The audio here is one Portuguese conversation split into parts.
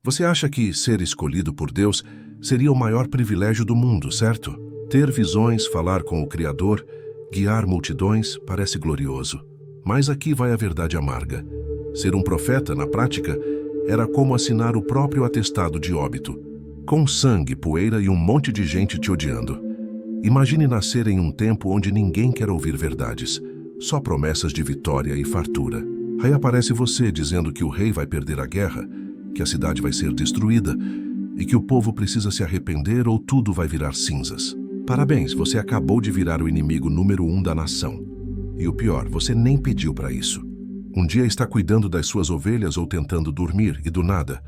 Você acha que ser escolhido por Deus seria o maior privilégio do mundo, certo? Ter visões, falar com o Criador, guiar multidões, parece glorioso. Mas aqui vai a verdade amarga. Ser um profeta, na prática, era como assinar o próprio atestado de óbito, com sangue, poeira e um monte de gente te odiando. Imagine nascer em um tempo onde ninguém quer ouvir verdades, só promessas de vitória e fartura. Aí aparece você dizendo que o rei vai perder a guerra, que a cidade vai ser destruída e que o povo precisa se arrepender ou tudo vai virar cinzas. Parabéns, você acabou de virar o inimigo número 1 da nação. E o pior, você nem pediu para isso. Um dia está cuidando das suas ovelhas ou tentando dormir e do nada,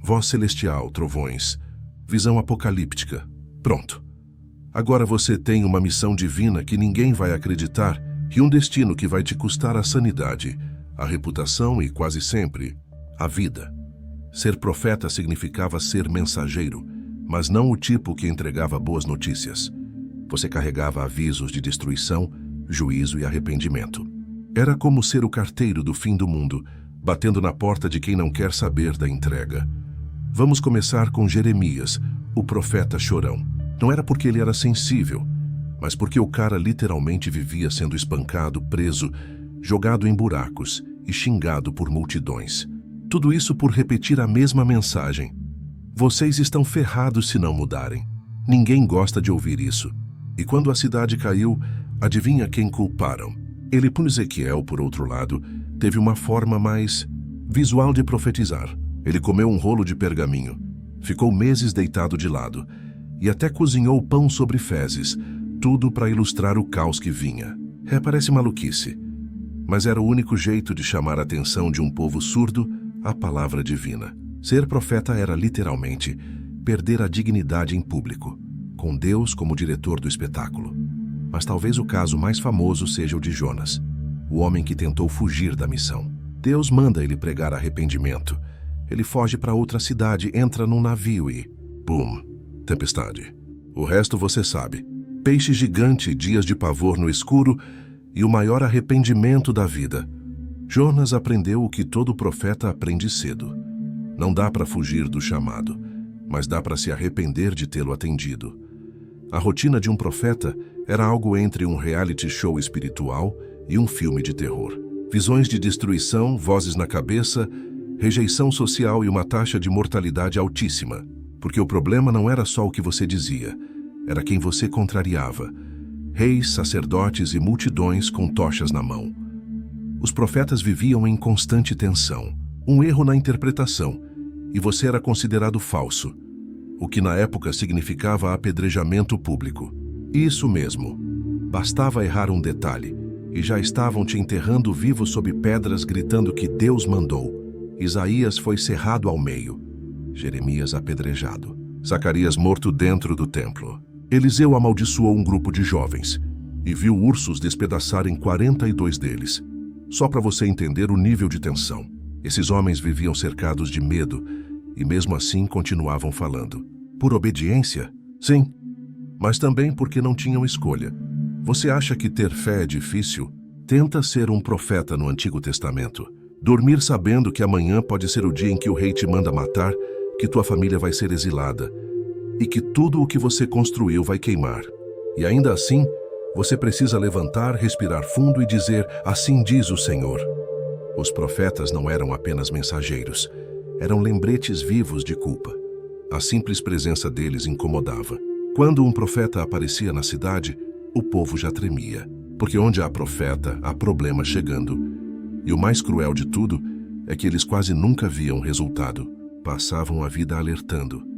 voz celestial, trovões, visão apocalíptica. Pronto. Agora você tem uma missão divina que ninguém vai acreditar e um destino que vai te custar a sanidade, a reputação e, quase sempre, a vida. Ser profeta significava ser mensageiro, mas não o tipo que entregava boas notícias. Você carregava avisos de destruição, juízo e arrependimento. Era como ser o carteiro do fim do mundo, batendo na porta de quem não quer saber da entrega. Vamos começar com Jeremias, o profeta chorão. Não era porque ele era sensível, mas porque o cara literalmente vivia sendo espancado, preso, jogado em buracos e xingado por multidões. Tudo isso por repetir a mesma mensagem. Vocês estão ferrados se não mudarem. Ninguém gosta de ouvir isso. E quando a cidade caiu, adivinha quem culparam? Ele, por Ezequiel, por outro lado, teve uma forma mais visual de profetizar. Ele comeu um rolo de pergaminho, ficou meses deitado de lado e até cozinhou pão sobre fezes, tudo para ilustrar o caos que vinha. Parece maluquice, mas era o único jeito de chamar a atenção de um povo surdo à palavra divina. Ser profeta era literalmente perder a dignidade em público, com Deus como diretor do espetáculo. Mas talvez o caso mais famoso seja o de Jonas, o homem que tentou fugir da missão. Deus manda ele pregar arrependimento. Ele foge para outra cidade, entra num navio e... Bum! Tempestade. O resto você sabe. Peixe gigante, dias de pavor no escuro e o maior arrependimento da vida. Jonas aprendeu o que todo profeta aprende cedo. Não dá para fugir do chamado, mas dá para se arrepender de tê-lo atendido. A rotina de um profeta era algo entre um reality show espiritual e um filme de terror. Visões de destruição, vozes na cabeça, rejeição social e uma taxa de mortalidade altíssima. Porque o problema não era só o que você dizia, era quem você contrariava. Reis, sacerdotes e multidões com tochas na mão. Os profetas viviam em constante tensão. Um erro na interpretação, e você era considerado falso, o que na época significava apedrejamento público. Isso mesmo. Bastava errar um detalhe, e já estavam te enterrando vivo sob pedras gritando que Deus mandou. Isaías foi cerrado ao meio. Jeremias apedrejado. Zacarias morto dentro do templo. Eliseu amaldiçoou um grupo de jovens e viu ursos despedaçarem 42 deles. Só para você entender o nível de tensão. Esses homens viviam cercados de medo e mesmo assim continuavam falando. Por obediência? Sim. Mas também porque não tinham escolha. Você acha que ter fé é difícil? Tenta ser um profeta no Antigo Testamento. Dormir sabendo que amanhã pode ser o dia em que o rei te manda matar, que tua família vai ser exilada e que tudo o que você construiu vai queimar. E ainda assim, você precisa levantar, respirar fundo e dizer, assim diz o Senhor. Os profetas não eram apenas mensageiros, eram lembretes vivos de culpa. A simples presença deles incomodava. Quando um profeta aparecia na cidade, o povo já tremia. Porque onde há profeta, há problema chegando. E o mais cruel de tudo é que eles quase nunca viam resultado. Passavam a vida alertando.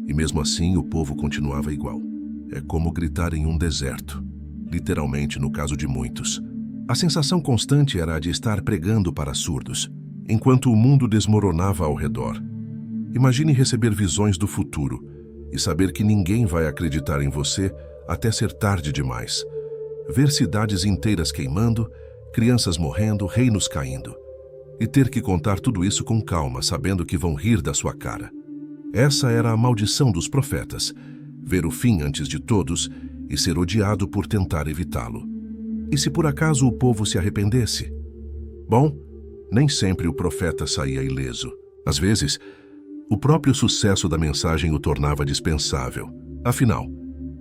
E mesmo assim o povo continuava igual. É como gritar em um deserto. Literalmente, no caso de muitos. A sensação constante era a de estar pregando para surdos, enquanto o mundo desmoronava ao redor. Imagine receber visões do futuro e saber que ninguém vai acreditar em você até ser tarde demais. Ver cidades inteiras queimando, crianças morrendo, reinos caindo. E ter que contar tudo isso com calma, sabendo que vão rir da sua cara. Essa era a maldição dos profetas, ver o fim antes de todos e ser odiado por tentar evitá-lo. E se por acaso o povo se arrependesse? Bom, nem sempre o profeta saía ileso. Às vezes, O próprio sucesso da mensagem o tornava dispensável. Afinal,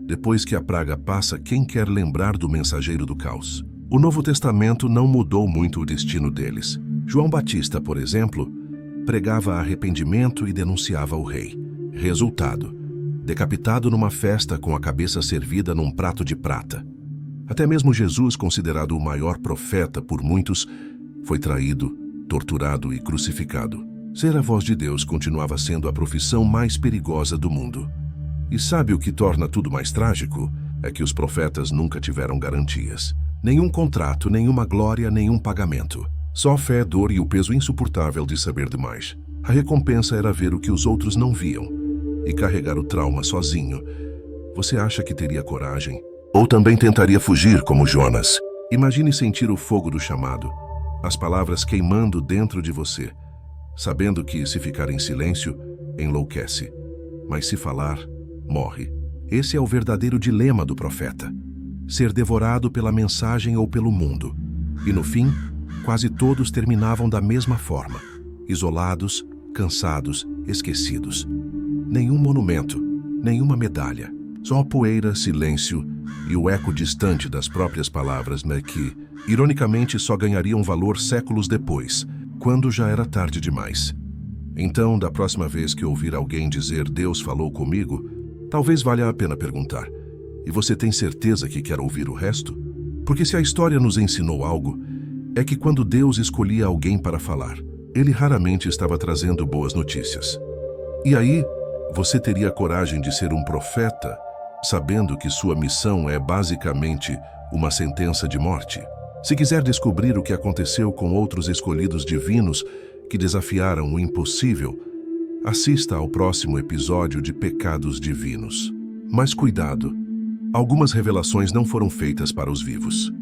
depois que a praga passa, quem quer lembrar do mensageiro do caos? O Novo Testamento não mudou muito o destino deles. João Batista, por exemplo, pregava arrependimento e denunciava o rei. Resultado: decapitado numa festa com a cabeça servida num prato de prata. Até mesmo Jesus, considerado o maior profeta por muitos, foi traído, torturado e crucificado. Ser a voz de Deus continuava sendo a profissão mais perigosa do mundo. E sabe o que torna tudo mais trágico? É que os profetas nunca tiveram garantias. Nenhum contrato, nenhuma glória, nenhum pagamento. Só fé, dor e o peso insuportável de saber demais. A recompensa era ver o que os outros não viam e carregar o trauma sozinho. Você acha que teria coragem? Ou também tentaria fugir como Jonas? Imagine sentir o fogo do chamado, as palavras queimando dentro de você, sabendo que, se ficar em silêncio, enlouquece. Mas se falar, morre. Esse é o verdadeiro dilema do profeta: ser devorado pela mensagem ou pelo mundo. E no fim, quase todos terminavam da mesma forma: isolados, cansados, esquecidos. Nenhum monumento, nenhuma medalha. Só poeira, silêncio e o eco distante das próprias palavras, que, ironicamente, só ganhariam valor séculos depois, quando já era tarde demais. Então, da próxima vez que ouvir alguém dizer "Deus falou comigo", talvez valha a pena perguntar: e você tem certeza que quer ouvir o resto? Porque se a história nos ensinou algo, é que quando Deus escolhia alguém para falar, Ele raramente estava trazendo boas notícias. E aí, você teria coragem de ser um profeta, sabendo que sua missão é basicamente uma sentença de morte? Se quiser descobrir o que aconteceu com outros escolhidos divinos que desafiaram o impossível, assista ao próximo episódio de Pecados Divinos. Mas cuidado, algumas revelações não foram feitas para os vivos.